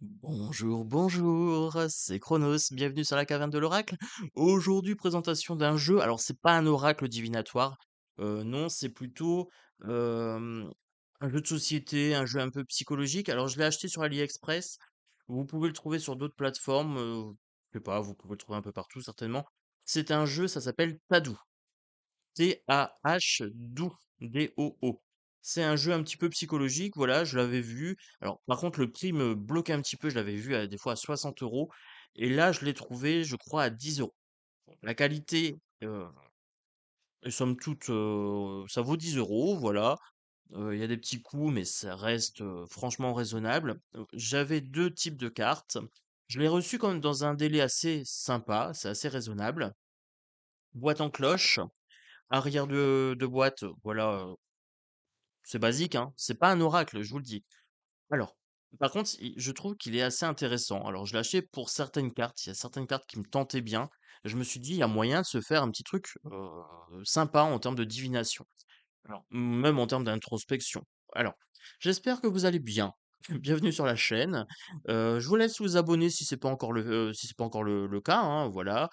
Bonjour, bonjour, c'est Chronos, bienvenue sur la caverne de l'oracle. Aujourd'hui, présentation d'un jeu. Alors, c'est pas un oracle divinatoire, non, c'est plutôt un jeu de société, un jeu un peu psychologique. Alors, je l'ai acheté sur AliExpress. Vous pouvez le trouver sur d'autres plateformes, je sais pas, vous pouvez le trouver un peu partout certainement. C'est un jeu, ça s'appelle Tadou. T-A-H-D-O-O. D-O-O. C'est un jeu un petit peu psychologique, voilà, je l'avais vu. Alors, par contre, le prix me bloquait un petit peu, je l'avais vu à des fois à 60 € et là, je l'ai trouvé, je crois, à 10 €. La qualité, est somme toute, ça vaut 10 €, voilà. Il y a des petits coups, mais ça reste, franchement raisonnable. J'avais 2 types de cartes. Je l'ai reçu quand même dans un délai assez sympa, c'est assez raisonnable. Boîte en cloche, arrière de boîte, voilà, c'est basique, hein, c'est pas un oracle, je vous le dis. Alors, par contre, je trouve qu'il est assez intéressant. Alors, je l'ai acheté pour certaines cartes, il y a certaines cartes qui me tentaient bien. Je me suis dit, il y a moyen de se faire un petit truc sympa en termes de divination. Alors, même en termes d'introspection. Alors, j'espère que vous allez bien. Bienvenue sur la chaîne. Je vous laisse vous abonner si c'est pas encore si c'est pas encore le cas, hein, voilà.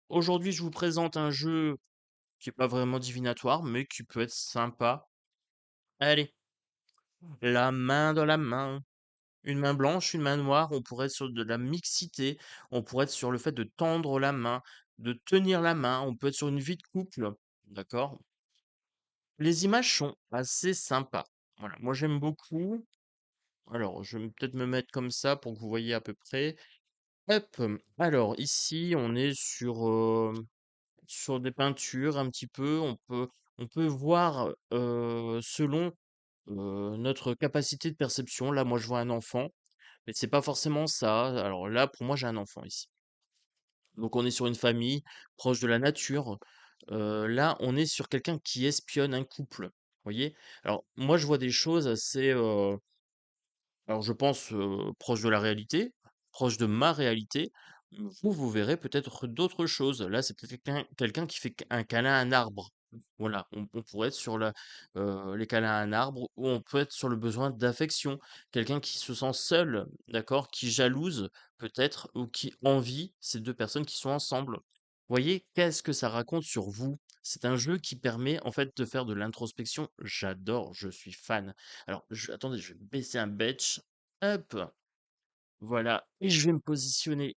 Aujourd'hui, je vous présente un jeu qui est pas vraiment divinatoire, mais qui peut être sympa. Allez, la main dans la main. Une main blanche, une main noire, on pourrait être sur de la mixité, on pourrait être sur le fait de tendre la main, de tenir la main, on peut être sur une vie de couple, d'accord? Les images sont assez sympas. Voilà, moi j'aime beaucoup. Alors, je vais peut-être me mettre comme ça pour que vous voyez à peu près. Hop, alors ici on est sur des peintures un petit peu, on peut voir, selon, notre capacité de perception. Là, moi je vois un enfant. Mais c'est pas forcément ça. Alors là, pour moi, j'ai un enfant ici. Donc on est sur une famille proche de la nature. Là, on est sur quelqu'un qui espionne un couple. Vous voyez? Alors moi, je vois des choses assez, alors je pense, proches de la réalité, proches de ma réalité. Vous, vous verrez peut-être d'autres choses. Là, c'est peut-être quelqu'un qui fait un câlin à un arbre. Voilà, on pourrait être sur les câlins à un arbre ou on peut être sur le besoin d'affection. Quelqu'un qui se sent seul, d'accord? Qui jalouse peut-être ou qui envie ces 2 personnes qui sont ensemble. Vous voyez? Qu'est-ce que ça raconte sur vous? C'est un jeu qui permet en fait de faire de l'introspection. J'adore, je suis fan. Alors, attendez, je vais baisser un batch. Hop, voilà. Et je vais me positionner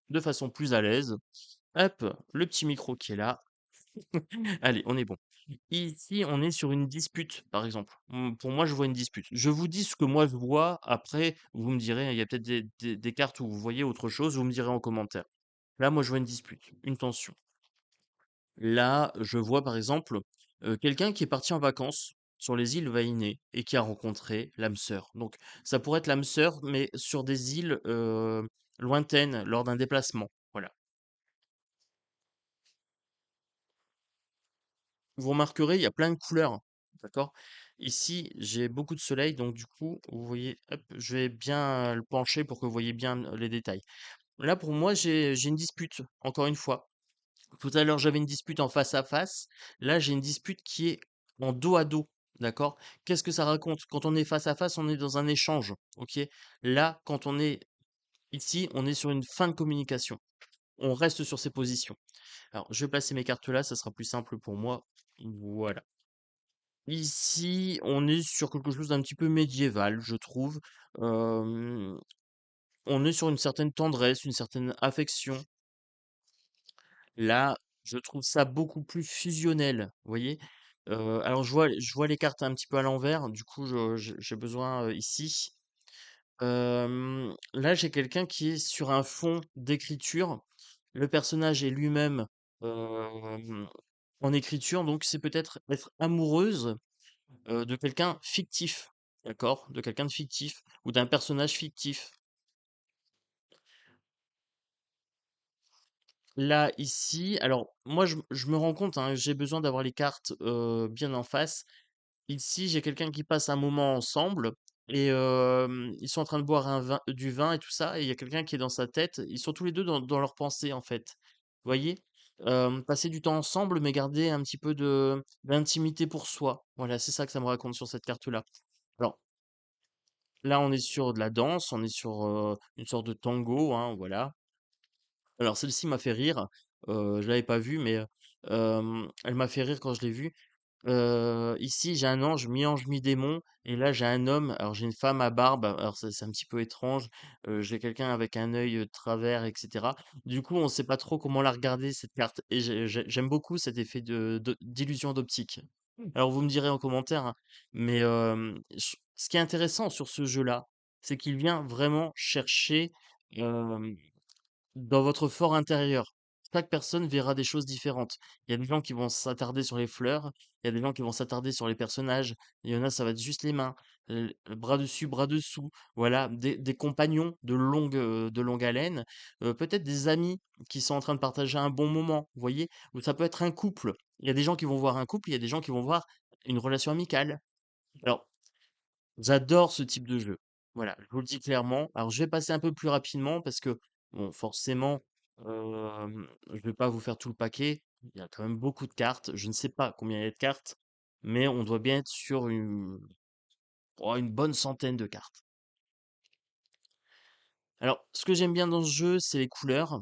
de façon plus à l'aise. Hop, le petit micro qui est là. Allez, on est bon. Ici, on est sur une dispute, par exemple. Pour moi, je vois une dispute. Je vous dis ce que moi je vois. Après, vous me direz, il y a peut-être des cartes où vous voyez autre chose. Vous me direz en commentaire. Là, moi, je vois une dispute, une tension. Là, je vois par exemple, quelqu'un qui est parti en vacances sur les îles Vahiné et qui a rencontré l'âme sœur. Donc ça pourrait être l'âme sœur, mais sur des îles, lointaines lors d'un déplacement, voilà. Vous remarquerez, il y a plein de couleurs, d'accord? Ici, j'ai beaucoup de soleil, donc du coup, vous voyez, hop, je vais bien le pencher pour que vous voyez bien, les détails. Là, pour moi, j'ai une dispute, encore une fois. Tout à l'heure, j'avais une dispute en face à face. Là, j'ai une dispute qui est en dos à dos. D'accord? Qu'est-ce que ça raconte? Quand on est face à face, on est dans un échange. OK? Là, quand on est ici, on est sur une fin de communication. On reste sur ses positions. Alors, je vais placer mes cartes là, ça sera plus simple pour moi. Voilà. Ici, on est sur quelque chose d'un petit peu médiéval, je trouve. Euh, on est sur une certaine tendresse, une certaine affection. Là, je trouve ça beaucoup plus fusionnel, vous voyez? Alors je vois les cartes un petit peu à l'envers, du coup j'ai besoin, ici. Là, j'ai quelqu'un qui est sur un fond d'écriture. Le personnage est lui-même, hem, en écriture, donc c'est peut-être être amoureuse, de quelqu'un fictif, d'accord? De quelqu'un de fictif ou d'un personnage fictif. Là, ici, alors moi je me rends compte, hein, j'ai besoin d'avoir les cartes, bien en face. Ici, j'ai quelqu'un qui passe un moment ensemble et ils sont en train de boire du vin et tout ça et il y a quelqu'un qui est dans sa tête. Ils sont tous les 2 dans leurs pensées, en fait. Vous voyez? Passer du temps ensemble, mais garder un petit peu de d'intimité pour soi. Voilà, c'est ça que ça me raconte sur cette carte-là. Alors Là, on est sur de la danse, on est sur, une sorte de tango, hein, voilà. Alors celle-ci m'a fait rire, je l'avais pas vue, mais, elle m'a fait rire quand je l'ai vue. Ici, j'ai un ange mi-ange mi-démon et là, j'ai un homme. Alors, j'ai une femme à barbe. Alors, c'est un petit peu étrange. J'ai quelqu'un avec un œil de travers, etc. Du coup, on ne sait pas trop comment la regarder, cette carte. Et j'aime beaucoup cet effet d'illusion d'optique. Alors, vous me direz en commentaire, hein, mais ce qui est intéressant sur ce jeu-là, c'est qu'il vient vraiment chercher dans votre fort intérieur. Chaque personne verra des choses différentes. Il y a des gens qui vont s'attarder sur les fleurs, il y a des gens qui vont s'attarder sur les personnages, il y en a, ça va être juste les mains, bras dessus, bras dessous. Voilà, des compagnons de longue haleine, peut-être des amis qui sont en train de partager un bon moment, vous voyez? Ou ça peut être un couple. Il y a des gens qui vont voir un couple, il y a des gens qui vont voir une relation amicale. Alors, j'adore ce type de jeu. Voilà, je vous le dis clairement. Alors, je vais passer un peu plus rapidement parce que, bon, forcément, je vais pas vous faire tout le paquet. Il y a quand même beaucoup de cartes. Je ne sais pas combien il y a de cartes, mais on doit bien être sur une bonne centaine de cartes. Alors, ce que j'aime bien dans ce jeu, c'est les couleurs.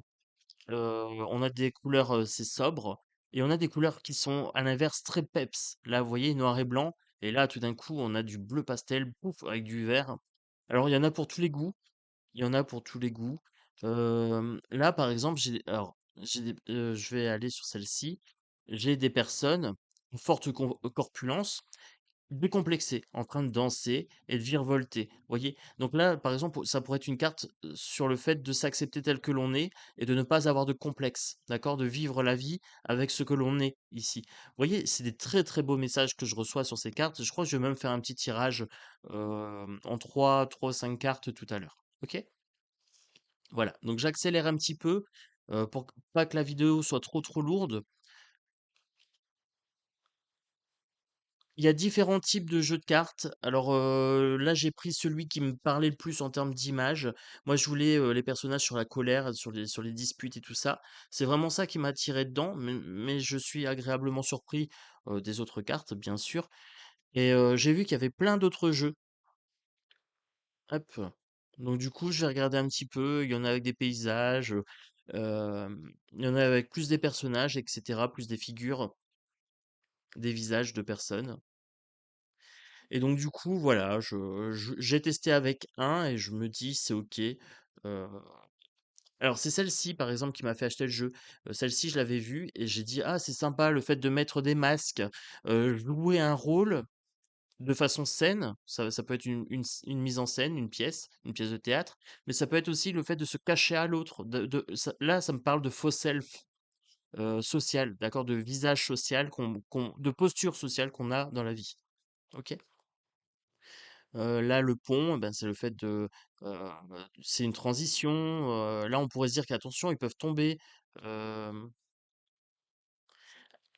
On a des couleurs, c'est sobre et on a des couleurs qui sont à l'inverse très peps. Là, vous voyez, noir et blanc et là, tout d'un coup, on a du bleu pastel, pouf, avec du vert. Alors, il y en a pour tous les goûts. Il y en a pour tous les goûts. Là, par exemple, je vais aller sur celle-ci. J'ai des personnes, forte corpulence, décomplexées, en train de danser et de virevolter. Voyez? Donc là, par exemple, ça pourrait être une carte sur le fait de s'accepter tel que l'on est et de ne pas avoir de complexe, d'accord? De vivre la vie avec ce que l'on est ici. Vous voyez, c'est des très très beaux messages que je reçois sur ces cartes. Je crois que je vais même faire un petit tirage en 3 ou 5 cartes tout à l'heure. Ok? Voilà, donc j'accélère un petit peu, pour q pas que la vidéo soit trop lourde. Il y a différents types de jeux de cartes. Alors, là, j'ai pris celui qui me parlait le plus en termes d'image. Moi, je voulais, les personnages sur la colère, sur les disputes et tout ça. C'est vraiment ça qui m'a attiré dedans, mais je suis agréablement surpris, des autres cartes, bien sûr et j'ai vu qu'il y avait plein d'autres jeux. Hop, donc du coup, je vais regarder un petit peu. Il y en a avec des paysages, il y en a avec plus des personnages et cetera, plus des figures, des visages de personnes et donc du coup, voilà, j'ai testé avec un et je me dis: «C'est OK». Alors c'est celle-ci, par exemple, qui m'a fait acheter le jeu. Celle-ci, je l'avais vue et j'ai dit: «Ah, c'est sympa le fait de mettre des masques, jouer un rôle de façon saine». Ça peut être une mise en scène, une pièce de théâtre, mais ça peut être aussi le fait de se cacher à l'autre, ça me parle de faux self, social, d'accord? De visage social de posture sociale qu'on a dans la vie. OK? Là, le pont, ben, c'est le fait c'est une transition, là, on pourrait se dire qu'attention, ils peuvent tomber. Hem,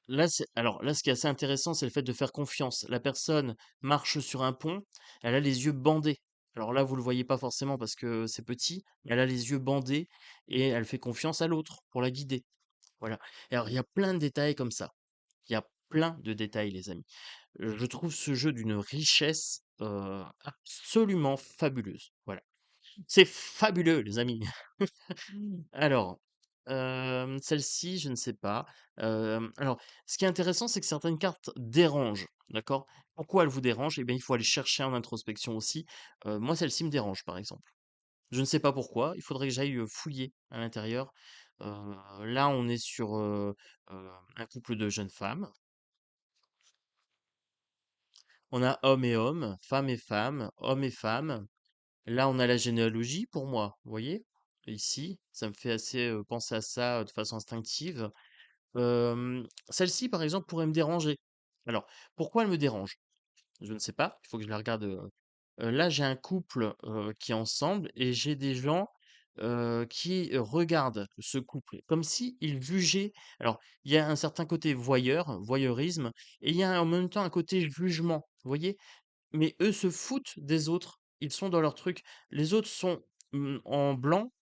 là, ce qui est assez intéressant, c'est le fait de faire confiance. La personne marche sur un pont, elle a les yeux bandés. Alors là, vous le voyez pas forcément parce que c'est petit, mais elle a les yeux bandés et elle fait confiance à l'autre pour la guider. Voilà. Et alors, il y a plein de détails comme ça. Il y a plein de détails, les amis. Je trouve ce jeu d'une richesse, absolument fabuleuse. Voilà. C'est fabuleux, les amis. Alors, celle-ci, je ne sais pas. Alors, ce qui est intéressant, c'est que certaines cartes dérangent, d'accord? Pourquoi elles vous dérangent? Eh bien, il faut aller chercher en introspection aussi. Moi, celle-ci me dérange, par exemple. Je ne sais pas pourquoi, il faudrait que j'aille, fouiller à l'intérieur. Là, on est sur, un couple de jeunes femmes. On a homme et homme, femme et femme, homme et femme. Là, on a la généalogie pour moi, vous voyez? Ici, ça me fait assez, penser à ça, de façon instinctive. Celle-ci, par exemple, pourrait me déranger. Alors, pourquoi elle me dérange? Je ne sais pas, il faut que je la regarde, là, j'ai un couple, qui est ensemble et j'ai des gens, qui regardent ce couple comme si ils jugeaient. Alors, il y a un certain côté voyeurisme et il y a en même temps un côté jugement, vous voyez? Mais eux se foutent des autres. Ils sont dans leur truc. Les autres sont, en blanc,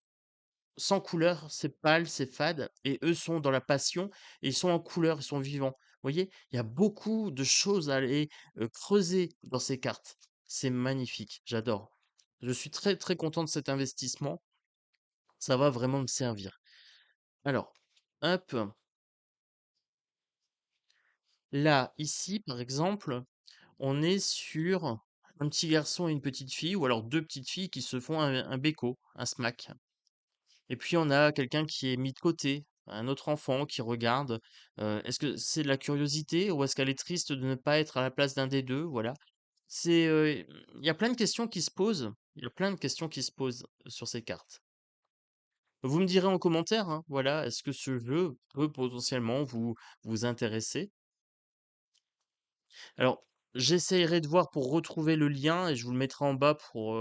sans couleur, c'est pâle, c'est fade et eux sont dans la passion et ils sont en couleur, ils sont vivants. Vous voyez? Il y a beaucoup de choses à aller, creuser dans ces cartes. C'est magnifique, j'adore. Je suis très, très content de cet investissement. Ça va vraiment me servir. Alors, hop, là, ici, par exemple, on est sur un petit garçon et une petite fille, ou alors deux petites filles qui se font un béco, un smack. Et puis on a quelqu'un qui est mis de côté, un autre enfant qui regarde. Est-ce que c'est de la curiosité ou est-ce qu'elle est triste de ne pas être à la place d'un des deux? Voilà. Il y a plein de questions qui se posent. Il y a plein de questions qui se posent sur ces cartes. Vous me direz en commentaire, hein, voilà, est-ce que ce jeu peut potentiellement vous intéresser? Alors, j'essayerai de voir pour retrouver le lien et je vous le mettrai en bas pour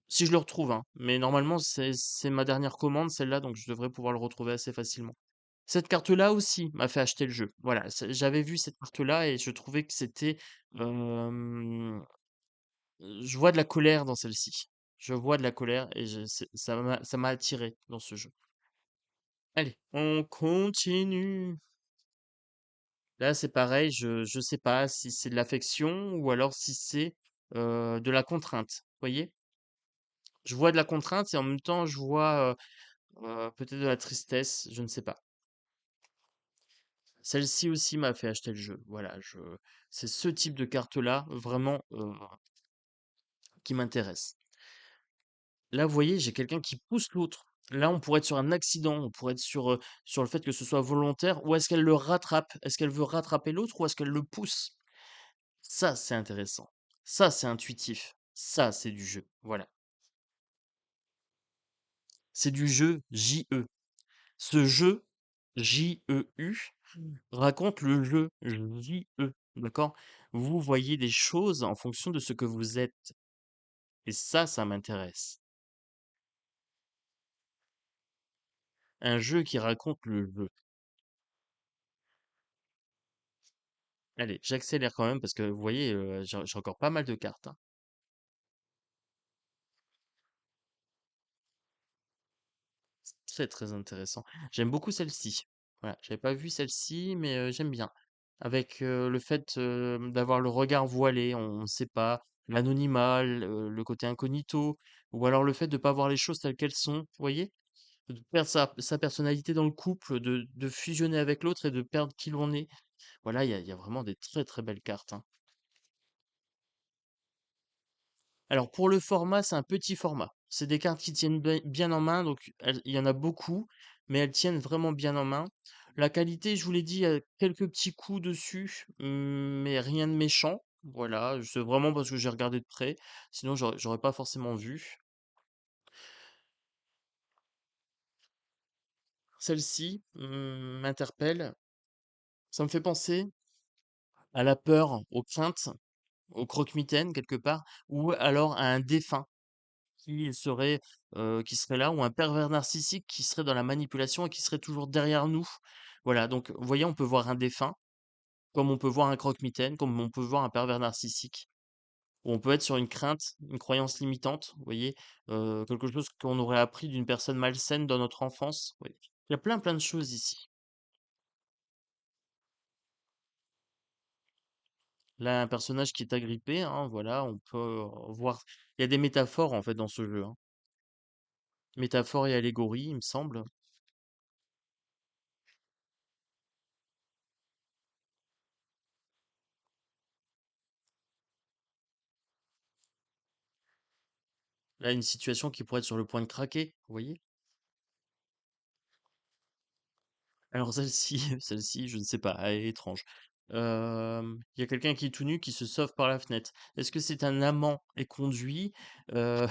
si je le retrouve, hein. Mais normalement, c'est ma dernière commande, celle-là, donc je devrais pouvoir le retrouver assez facilement. Cette carte-là aussi m'a fait acheter le jeu. Voilà, j'avais vu cette carte-là et je trouvais que c'était, hem, je vois de la colère dans celle-ci. Je vois de la colère et ça m'a attiré dans ce jeu. Allez, on continue. Là, c'est pareil, je sais pas si c'est de l'affection ou alors si c'est, de la contrainte. Vous voyez? Je vois de la contrainte et en même temps je vois, peut-être de la tristesse, je ne sais pas. Celle-ci aussi m'a fait acheter le jeu. Voilà, c'est ce type de carte-là, vraiment, qui m'intéresse. Là, vous voyez, j'ai quelqu'un qui pousse l'autre. Là, on pourrait être sur un accident, on pourrait être sur le fait que ce soit volontaire, ou est-ce qu'elle le rattrape? Est-ce qu'elle veut rattraper l'autre ou est-ce qu'elle le pousse? Ça, c'est intéressant. Ça, c'est intuitif. Ça, c'est du jeu. Voilà. C'est du jeu JE. Ce jeu, JEU, raconte le jeu JE. D'accord? Vous voyez des choses en fonction de ce que vous êtes. Et ça m'intéresse. Un jeu qui raconte le jeu. Allez, j'accélère quand même parce que vous voyez, j'ai encore pas mal de cartes, hein. C'est très, très intéressant. J'aime beaucoup celle-ci. Voilà, j'avais pas vu celle-ci, mais j'aime bien. Avec, le fait, d'avoir le regard voilé, on ne sait pas, l'anonymat, le côté incognito, ou alors le fait de pas voir les choses telles qu'elles sont, vous voyez? De perdre sa personnalité dans le couple, de fusionner avec l'autre et de perdre qui l'on est. Voilà, il y a vraiment des très, très belles cartes, hein. Alors pour le format, c'est un petit format. C'est des cartes qui tiennent bien en main, donc il y en a beaucoup, mais elles tiennent vraiment bien en main. La qualité, je vous l'ai dit, il y a quelques petits coups dessus, mais rien de méchant. Voilà, c'est vraiment parce que j'ai regardé de près. Sinon, j'aurais pas forcément vu. Celle-ci m'interpelle. Ça me fait penser à la peur, aux craintes, au croque-mitaine quelque part, ou alors à un défunt. Qui serait là ou un pervers narcissique qui serait dans la manipulation et qui serait toujours derrière nous. Voilà, donc vous voyez, on peut voir un défunt, comme on peut voir un croque-mitaine, comme on peut voir un pervers narcissique, ou on peut être sur une crainte, une croyance limitante, vous voyez, quelque chose qu'on aurait appris d'une personne malsaine dans notre enfance. Oui. Il y a plein, plein de choses ici. Là, un personnage qui est agrippé, hein, voilà, on peut voir il y a des métaphores, en fait, dans ce jeu, hein. Métaphores et allégories, il me semble. Là, une situation qui pourrait être sur le point de craquer, vous voyez? Alors celle-ci, celle-ci, je ne sais pas, elle est étrange. Il y a quelqu'un qui est tout nu qui se sauve par la fenêtre. Est-ce que c'est un amant éconduit? Heu,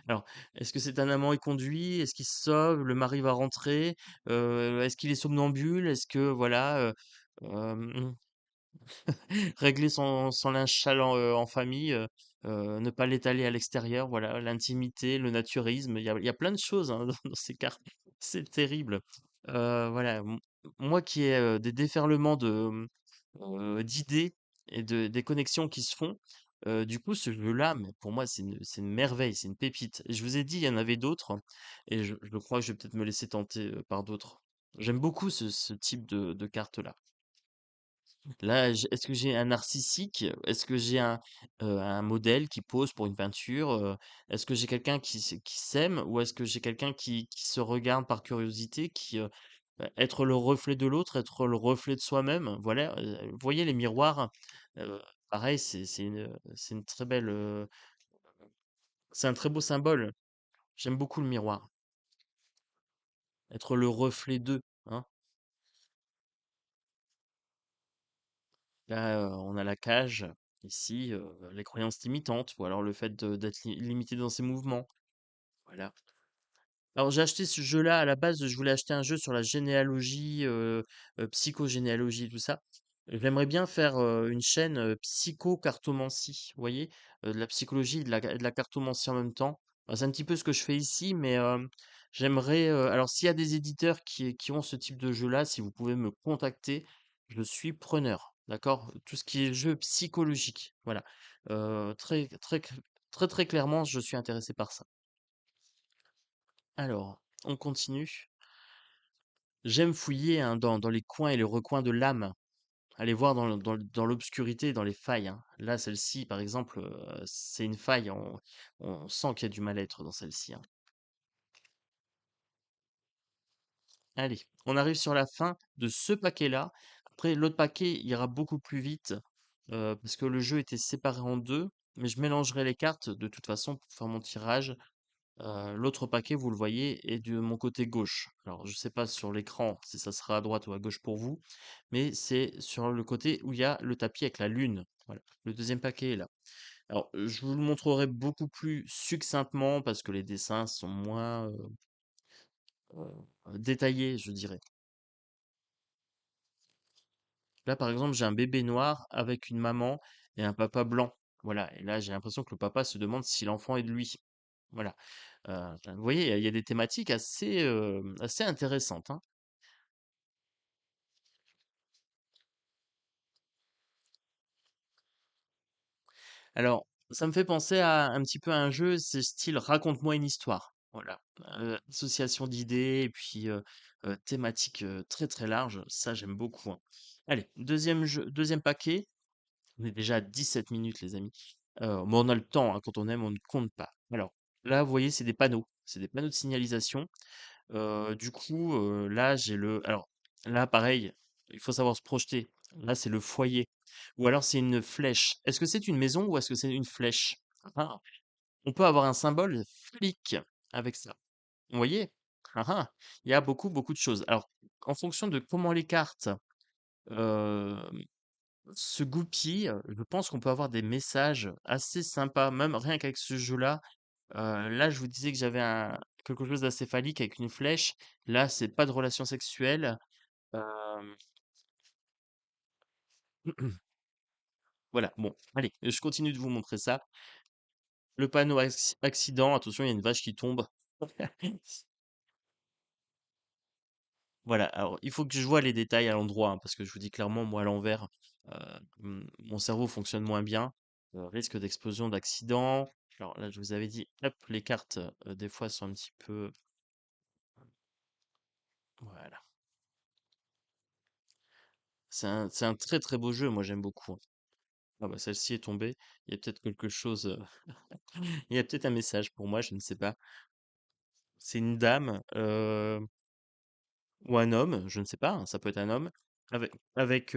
alors, est-ce que c'est un amant éconduit? Est-ce qu'il se sauve? Le mari va rentrer? Est-ce qu'il est somnambule? Est-ce que voilà, hem régler son linge sale en famille, ne pas l'étaler à l'extérieur, voilà, l'intimité, le naturisme, il y a plein de choses, hein, dans ces cartes. C'est terrible. Voilà, moi qui ai, des déferlements d'idées et des connexions qui se font, du coup, ce jeu-là, mais pour moi, c'est une merveille, c'est une pépite. Et je vous ai dit, il y en avait d'autres et je crois que je vais peut-être me laisser tenter, par d'autres. J'aime beaucoup ce type de cartes-là. Là, est-ce que j'ai un narcissique? Est-ce que j'ai un modèle qui pose pour une peinture? Est-ce que j'ai quelqu'un qui s'aime? Ou est-ce que j'ai quelqu'un qui se regarde par curiosité, être le reflet de l'autre, être le reflet de soi-même? Voilà, vous voyez les miroirs? Heu, Pareil, c'est une très belle, c'est un très beau symbole. J'aime beaucoup le miroir. Être le reflet d'eux, hein? Là, on a la cage, ici, les croyances limitantes ou alors le fait d'être limité dans ses mouvements. Voilà. Alors j'ai acheté ce jeu-là à la base, je voulais acheter un jeu sur la généalogie, psychogénéalogie, tout ça. J'aimerais bien faire, une chaîne, psychocartomancie, vous voyez? De la psychologie et de la cartomancie en même temps. Bah, c'est un petit peu ce que je fais ici, mais, j'aimerais, alors s'il y a des éditeurs qui ont ce type de jeu-là, si vous pouvez me contacter, je suis preneur, d'accord? Tout ce qui est jeu psychologique, voilà. Très, très clairement, je suis intéressé par ça. Alors, on continue. J'aime fouiller, hein, dans les coins et les recoins de l'âme. Aller voir dans l'obscurité, dans les failles, hein. Là, celle-ci, par exemple, c'est une faille. On sent qu'il y a du mal-être dans celle-ci, hein. Allez, on arrive sur la fin de ce paquet-là. Après, l'autre paquet ira beaucoup plus vite, parce que le jeu était séparé en deux. Mais je mélangerai les cartes de toute façon pour faire mon tirage. L'autre paquet, vous le voyez, est de mon côté gauche. Alors, je sais pas sur l'écran si ça sera à droite ou à gauche pour vous, mais c'est sur le côté où il y a le tapis avec la lune. Voilà. Le deuxième paquet est là. Alors, je vous le montrerai beaucoup plus succinctement parce que les dessins sont moins détaillés, je dirais. Là, par exemple, j'ai un bébé noir avec une maman et un papa blanc. Voilà. Et là, j'ai l'impression que le papa se demande si l'enfant est de lui. Voilà. Vous voyez, il y a des thématiques assez intéressantes, hein. Alors, ça me fait penser à un petit peu à un jeu, c'est style raconte-moi une histoire. Voilà. Association d'idées et puis thématique très très large. Ça, j'aime beaucoup, hein. Allez, deuxième paquet. On est déjà à 17 minutes, les amis. Mais on a le temps, hein, quand on aime, on ne compte pas. Alors, là, vous voyez, c'est des panneaux. C'est des panneaux de signalisation. Du coup, là, alors, là, pareil, il faut savoir se projeter. Là, c'est le foyer. Ou alors, c'est une flèche. Est-ce que c'est une maison ou est-ce que c'est une flèche? Ah, on peut avoir un symbole flic avec ça. Vous voyez? Ah, ah, il y a beaucoup, beaucoup de choses. Alors, en fonction de comment les cartes euh, se goupillent, je pense qu'on peut avoir des messages assez sympas, même rien qu'avec ce jeu-là. Là, je vous disais que j'avais quelque chose d'assez phallique avec une flèche. Là, c'est pas de relation sexuelle. Hem, voilà, bon, allez, je continue de vous montrer ça. Le panneau accident, attention, il y a une vache qui tombe. Voilà, alors il faut que je vois les détails à l'endroit, hein, parce que je vous dis clairement, moi, à l'envers, mon cerveau fonctionne moins bien. Risque d'explosion, d'accident. Alors là, je vous avais dit, hop, les cartes, des fois, sont un petit peu... Voilà. C'est un très très beau jeu, moi j'aime beaucoup, hein. Ah bah celle-ci est tombée. Il y a peut-être quelque chose. Il y a peut-être un message pour moi, je ne sais pas. C'est une dame ou un homme, je ne sais pas, hein, ça peut être un homme, avec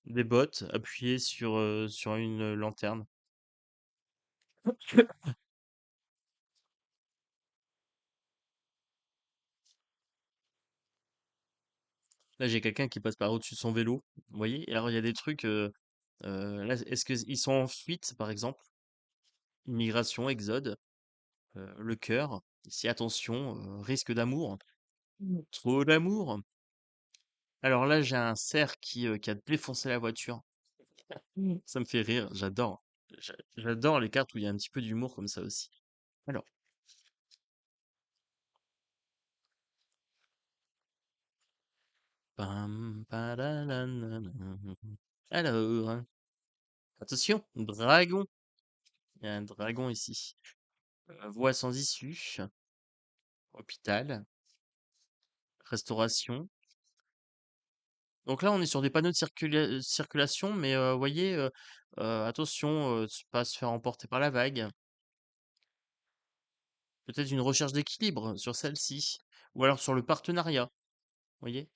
des bottes appuyées sur une lanterne. Là, j'ai quelqu'un qui passe par au-dessus de son vélo. Vous voyez? Et alors, il y a des trucs. Là, est-ce qu'ils sont en fuite, par exemple? Immigration, exode, le cœur. Ici, attention, risque d'amour. Trop d'amour. Alors là, j'ai un cerf qui a défoncé la voiture. Ça me fait rire, j'adore. J'adore les cartes où il y a un petit peu d'humour comme ça aussi. Alors, pam, padalalalala. Alors, attention, dragon. Il y a un dragon ici. Voie sans issue, hôpital, restauration, Donc là, on est sur des panneaux de circulation, mais voyez, attention, pas se faire emporter par la vague. Peut-être une recherche d'équilibre sur celle-ci, ou alors sur le partenariat, voyez?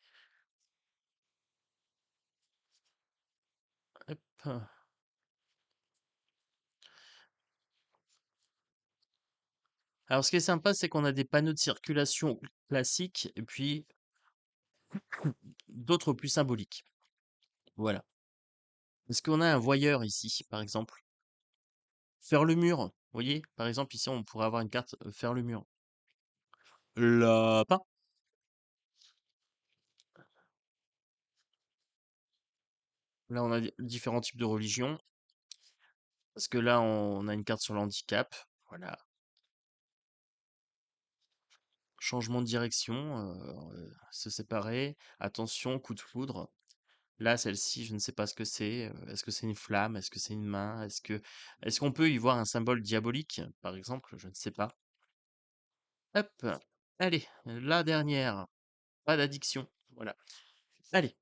Hop. Alors ce qui est sympa, c'est qu'on a des panneaux de circulation classiques et puis d'autres plus symboliques. Voilà. Est-ce qu'on a un voyeur ici, par exemple? Faire le mur, vous voyez? Par exemple, ici, on pourrait avoir une carte, faire le mur. Lapin. Là, on a différents types de religions. Parce que là, on a une carte sur l'handicap. Voilà. Changement de direction, se séparer. Attention, coup de foudre. Là, celle-ci, je ne sais pas ce que c'est. Est-ce que c'est une flamme? Est-ce que c'est une main? Est-ce qu'on peut y voir un symbole diabolique, par exemple? Je ne sais pas. Hop. Allez, la dernière. Pas d'addiction. Voilà. Allez.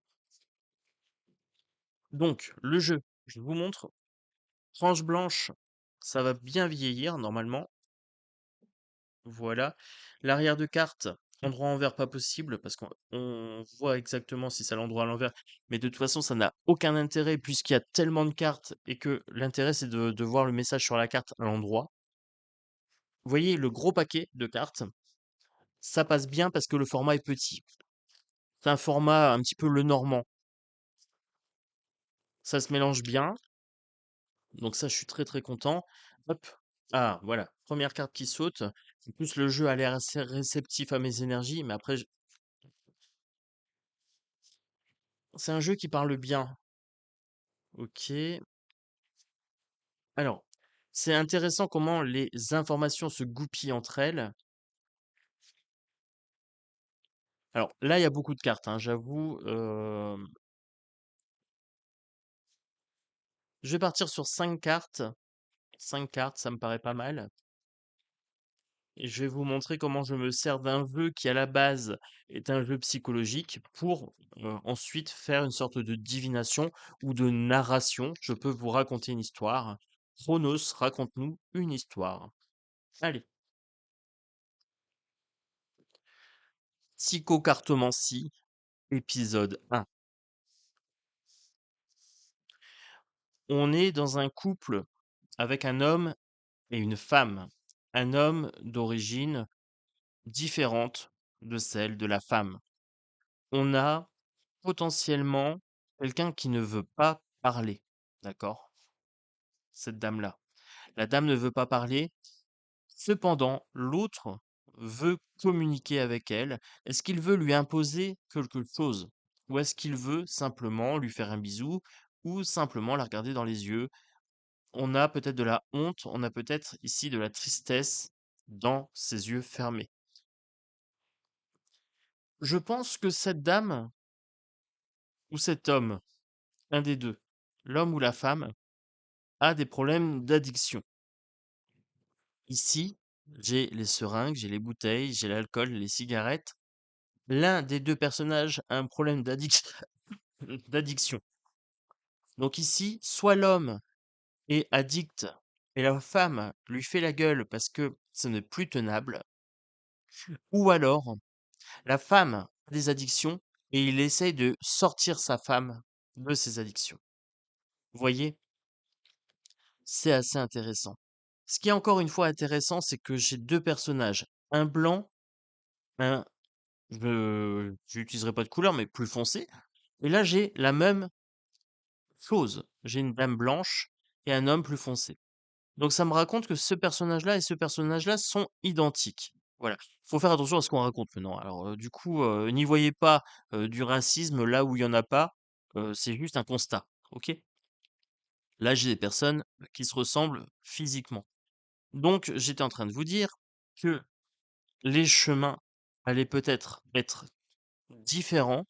Donc, le jeu, je vous montre. Tranche blanche, ça va bien vieillir normalement. Voilà. L'arrière de carte, endroit envers pas possible parce qu'on voit exactement si c'est à l'endroit à l'envers. Mais de toute façon, ça n'a aucun intérêt puisqu'il y a tellement de cartes et que l'intérêt c'est de voir le message sur la carte à l'endroit. Vous voyez le gros paquet de cartes, ça passe bien parce que le format est petit. C'est un format un petit peu le normand. Ça se mélange bien. Donc ça, je suis très très content. Hop. Ah, voilà. Première carte qui saute. En plus, le jeu a l'air assez réceptif à mes énergies, mais après, c'est un jeu qui parle bien. Ok. Alors, c'est intéressant comment les informations se goupillent entre elles. Alors là, il y a beaucoup de cartes, hein, j'avoue. Je vais partir sur 5 cartes. 5 cartes, ça me paraît pas mal. Et je vais vous montrer comment je me sers d'un jeu qui, à la base, est un jeu psychologique pour ensuite faire une sorte de divination ou de narration. Je peux vous raconter une histoire. Chronos, raconte-nous une histoire. Allez, psychocartomancie, épisode 1. On est dans un couple avec un homme et une femme. Un homme d'origine différente de celle de la femme. On a potentiellement quelqu'un qui ne veut pas parler, d'accord? Cette dame-là. La dame ne veut pas parler, cependant, l'autre veut communiquer avec elle. Est-ce qu'il veut lui imposer quelque chose? Ou est-ce qu'il veut simplement lui faire un bisou ou simplement la regarder dans les yeux? On a peut-être de la honte, on a peut-être ici de la tristesse dans ses yeux fermés. Je pense que cette dame ou cet homme, un des deux, l'homme ou la femme, a des problèmes d'addiction. Ici, j'ai les seringues, j'ai les bouteilles, j'ai l'alcool, les cigarettes. L'un des deux personnages a un problème d'addiction. Donc ici, soit l'homme est addict et la femme lui fait la gueule parce que ce n'est plus tenable, ou alors la femme a des addictions et il essaye de sortir sa femme de ses addictions. Vous voyez, c'est assez intéressant. Ce qui est encore une fois intéressant, c'est que j'ai deux personnages, un blanc, un je j'utiliserai pas de couleur, mais plus foncé. Et là, j'ai la même chose. J'ai une dame blanche et un homme plus foncé. Donc ça me raconte que ce personnage-là et ce personnage-là sont identiques. Voilà. Faut faire attention à ce qu'on raconte maintenant. Alors, du coup, n'y voyez pas du racisme là où il y en a pas. C'est juste un constat. Ok? Là, j'ai des personnes qui se ressemblent physiquement. Donc, j'étais en train de vous dire que les chemins allaient peut-être être différents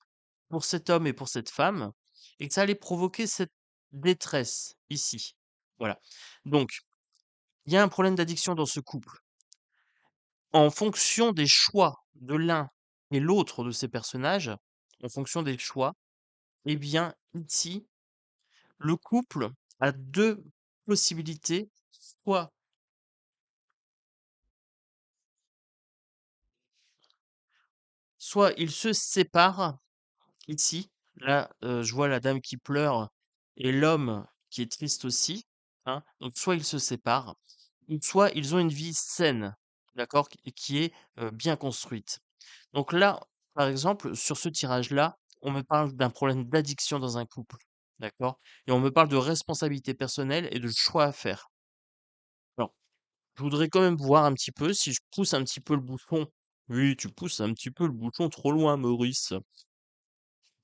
pour cet homme et pour cette femme, et que ça allait provoquer cette détresse ici. Voilà. Donc, il y a un problème d'addiction dans ce couple. En fonction des choix de l'un et l'autre de ces personnages, en fonction des choix, Eh bien, ici, le couple a 2 possibilités, soit il se sépare ici, là, je vois la dame qui pleure et l'homme qui est triste aussi, hein, donc soit ils se séparent, ou soit ils ont une vie saine, d'accord? Qui est, bien construite. Donc là, par exemple, sur ce tirage-là, on me parle d'un problème d'addiction dans un couple, d'accord? Et on me parle de responsabilité personnelle et de choix à faire. Alors, je voudrais quand même voir un petit peu si je pousse un petit peu le bouchon. Oui, tu pousses un petit peu le bouchon trop loin, Maurice.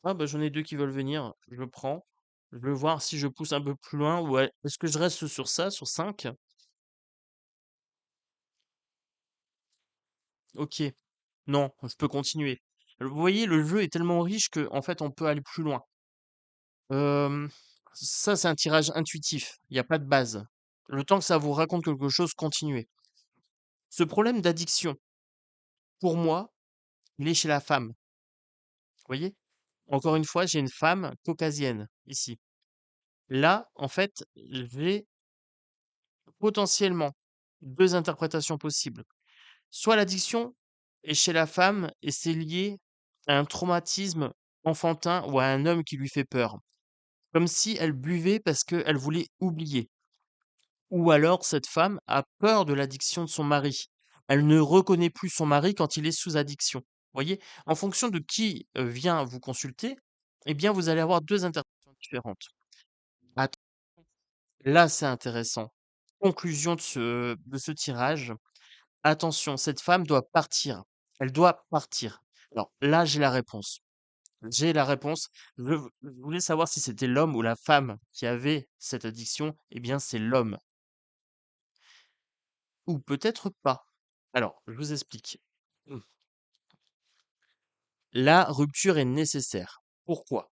Ah bah j'en ai 2 qui veulent venir, je prends. Je veux voir si je pousse un peu plus loin ou est-ce que je reste sur ça, sur 5. OK. Non, je peux continuer. Vous voyez, le jeu est tellement riche que en fait, on peut aller plus loin. Hem, Ça, c'est un tirage intuitif, il y a pas de base. Le temps que ça vous raconte quelque chose, continuez. Ce problème d'addiction, pour moi, il est chez la femme. Vous voyez? Encore une fois, j'ai une femme caucasienne, ici. Là, en fait, j'ai potentiellement 2 interprétations possibles. Soit l'addiction est chez la femme et c'est lié à un traumatisme enfantin ou à un homme qui lui fait peur. Comme si elle buvait parce qu'elle voulait oublier. Ou alors cette femme a peur de l'addiction de son mari. Elle ne reconnaît plus son mari quand il est sous addiction. Voyez? En fonction de qui, vient vous consulter, eh bien, vous allez avoir 2 interprétations différentes. Att Là, c'est intéressant. Conclusion de ce tirage. Attention, cette femme doit partir. Elle doit partir. Alors là, j'ai la réponse. J'ai la réponse. Je voulais savoir si c'était l'homme ou la femme qui avait cette addiction. Eh bien, c'est l'homme. Ou peut-être pas. Alors, je vous explique. Mmh. La rupture est nécessaire. Pourquoi?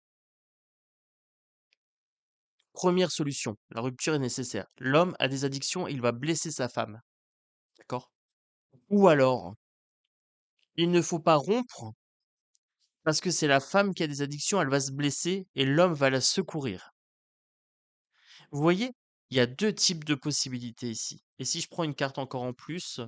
Première solution, la rupture est nécessaire. L'homme a des addictions, il va blesser sa femme. D'accord? Ou alors, il ne faut pas rompre parce que c'est la femme qui a des addictions, elle va se blesser et l'homme va la secourir. Vous voyez? Il y a 2 types de possibilités ici. Et si je prends une carte encore en plus,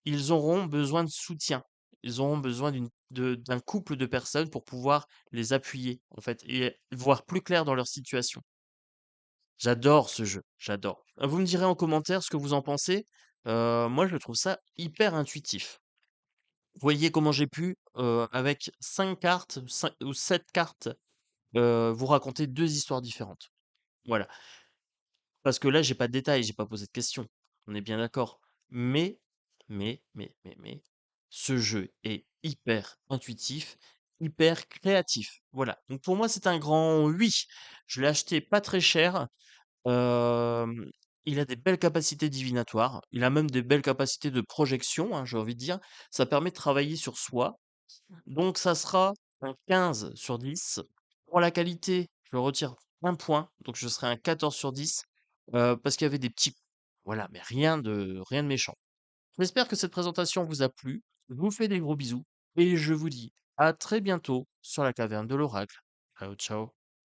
ils auront besoin de soutien. Ils auront besoin d'un couple de personnes pour pouvoir les appuyer, en fait, et voir plus clair dans leur situation. J'adore ce jeu, j'adore. Vous me direz en commentaire ce que vous en pensez. Moi, je trouve ça hyper intuitif. Vous voyez comment j'ai pu, avec 5 cartes, 5 ou 7 cartes, vous raconter 2 histoires différentes. Voilà. Parce que là, j'ai pas de détails, j'ai pas posé de questions. On est bien d'accord. Mais, mais, ce jeu est hyper intuitif, hyper créatif. Voilà. Donc pour moi, c'est un grand oui. Je l'ai acheté pas très cher. Hem, il a des belles capacités divinatoires. Il a même des belles capacités de projection, hein, j'ai envie de dire. Ça permet de travailler sur soi. Donc ça sera un 15 sur 10. Pour la qualité, je retire 1 point, donc je serai un 14 sur 10, parce qu'il y avait des petits voilà, mais rien de méchant. J'espère que cette présentation vous a plu. Je vous fais des gros bisous et je vous dis à très bientôt sur la caverne de l'oracle. Ciao, ciao.